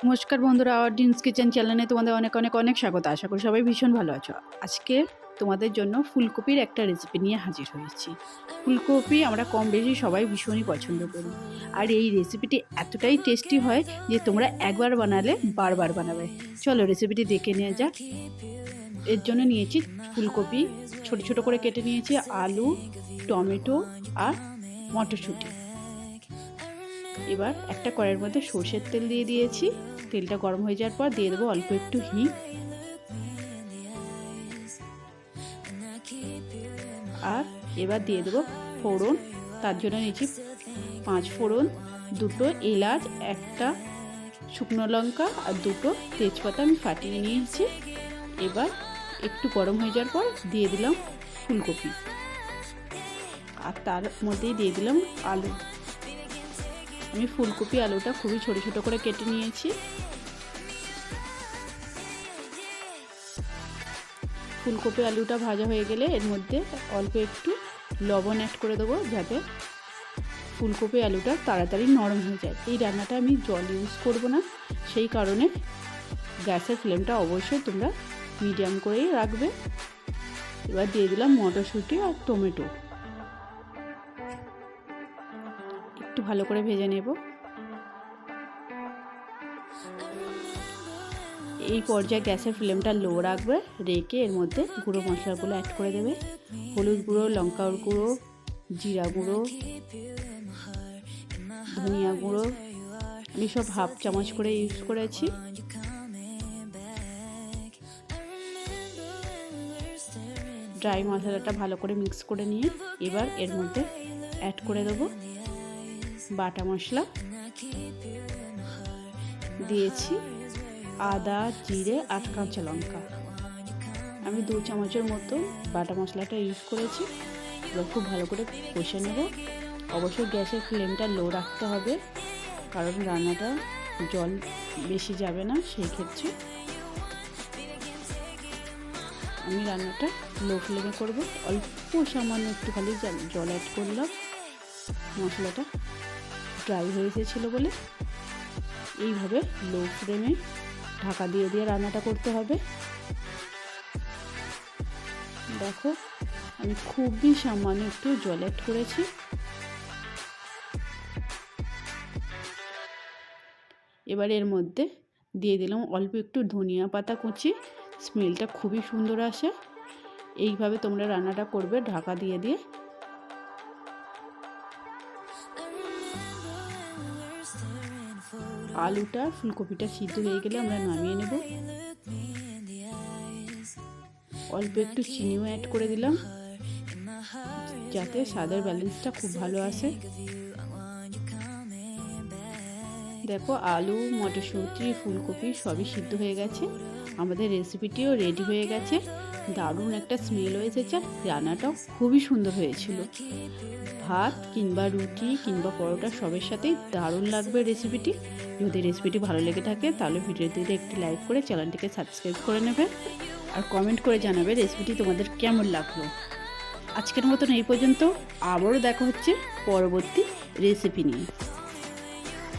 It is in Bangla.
নমস্কার বন্ধুরা, আওয়ার ড্রিমস কিচেন চ্যানেলে তোমাদের অনেক অনেক অনেক স্বাগত। আশা করি সবাই ভীষণ ভালো আছো। আজকে তোমাদের জন্য ফুলকপির একটা রেসিপি নিয়ে হাজির হয়েছি। ফুলকপি আমরা কম বেশি সবাই ভীষণই পছন্দ করি, আর এই রেসিপিটি এতটাই টেস্টি হয় যে তোমরা একবার বানালে বারবার বানাবে। চলো রেসিপিটি দেখে নিয়ে যাক। এর জন্য নিয়েছি ফুলকপি, ছোট ছোট করে কেটে নিয়েছি, আলু, টমেটো আর মটরশুঁটি। এবার একটা কড়াইয়ের মধ্যে সর্ষের তেল দিয়ে দিয়েছি। তেলটা গরম হয়ে যাওয়ার পর দিয়ে দেবো অল্প একটু হিং, আর এবার দিয়ে দেবো ফোড়ন। তার জন্য নিয়েছি 5 ফোড়ন, 2টো এলাচ, একটা শুকনো লঙ্কা আর 2টো তেজপাতা আমি ফাটিয়ে নিয়েছি। এবার একটু গরম হয়ে যাওয়ার পর দিয়ে দিলাম ফুলকপি, আর তার মধ্যেই দিয়ে দিলাম আলু। আমি ফুলকপি আলুটা খুবই ছোট ছোট করে কেটে নিয়েছি। ফুলকপি আলুটা ভাজা হয়ে গেলে এর মধ্যে অল্প একটু লবণ অ্যাড করে দেবো, যাতে ফুলকপি আলুটা তাড়াতাড়ি নরম হয়ে যায়। এই রান্নাটা আমি জল ইউজ করব না, সেই কারণে গ্যাসের ফ্লেমটা অবশ্যই তোমরা মিডিয়াম করেই রাখবে। এবার দিয়ে দিলাম মটরশুঁটি আর টমেটো, একটু ভালো করে ভেজে নেব। এই পর্যায়ে গ্যাসের ফ্লেমটা লো রাখবে, রেখে এর মধ্যে গুঁড়ো মশলাগুলো অ্যাড করে দেবে। হলুদ গুঁড়ো, লঙ্কার গুঁড়ো, জিরা গুঁড়ো, ধনিয়া গুঁড়ো, আমি সব হাফ চামচ করে ইউজ করেছি। ড্রাই মশলাটা ভালো করে মিক্স করে নিয়ে এবার এর মধ্যে অ্যাড করে দেবো বাটা মশলা। দিয়েছি আদা, জিরে আর কাঁচা লঙ্কা। আমি 2 চামচের মতো বাটা মশলাটা ইউজ করেছি। এবার খুব ভালো করে কষে নেব। অবশ্যই গ্যাসের ফ্লেমটা লো রাখতে হবে, কারণ রান্নাটা জল বেশি যাবে না। সেই ক্ষেত্রে আমি রান্নাটা লো ফ্লেমে করব। অল্প সামান্য একটু খালি জল অ্যাড করলাম, মশলাটা ড্রাই হয়ে এসেছিলো বলে। এইভাবে লো ফ্লেমে ঢাকা দিয়ে দিয়ে রান্নাটা করতে হবে। দেখো আমি খুবই সামান্য একটু জল অ্যাড করেছি। এবার এর মধ্যে দিয়ে দিলাম অল্প একটু ধনিয়া পাতা কুচি, স্মেলটা খুবই সুন্দর আসে। এইভাবে তোমরা রান্নাটা করবে ঢাকা দিয়ে দিয়ে। আলুটা ফুলকপিটা সিদ্ধ হয়ে গেলে আমরা নামিয়ে নেব। অল্প একটু চিনিও অ্যাড করে দিলাম, যাতে স্বাদের ব্যালেন্সটা খুব ভালো আসে। দেখো আলু, মটরশুঁটি, ফুলকপি সবই সিদ্ধ হয়ে গেছে। আমাদের রেসিপিটিও রেডি হয়ে গেছে। দারুণ একটা স্মেল এসেছে। রান্নাটাও খুবই সুন্দর হয়েছিল। ভাত কিংবা রুটি কিংবা পরোটা সবের সাথেই দারুণ লাগবে রেসিপিটি। যদি রেসিপিটি ভালো লেগে থাকে তাহলে ভিডিওটিতে একটি লাইক করে চ্যানেলটিকে সাবস্ক্রাইব করে নেবে, আর কমেন্ট করে জানাবে রেসিপিটি তোমাদের কেমন লাগলো। আজকের মতন এই পর্যন্ত। আবারও দেখা হচ্ছে পরবর্তী রেসিপি নিয়ে।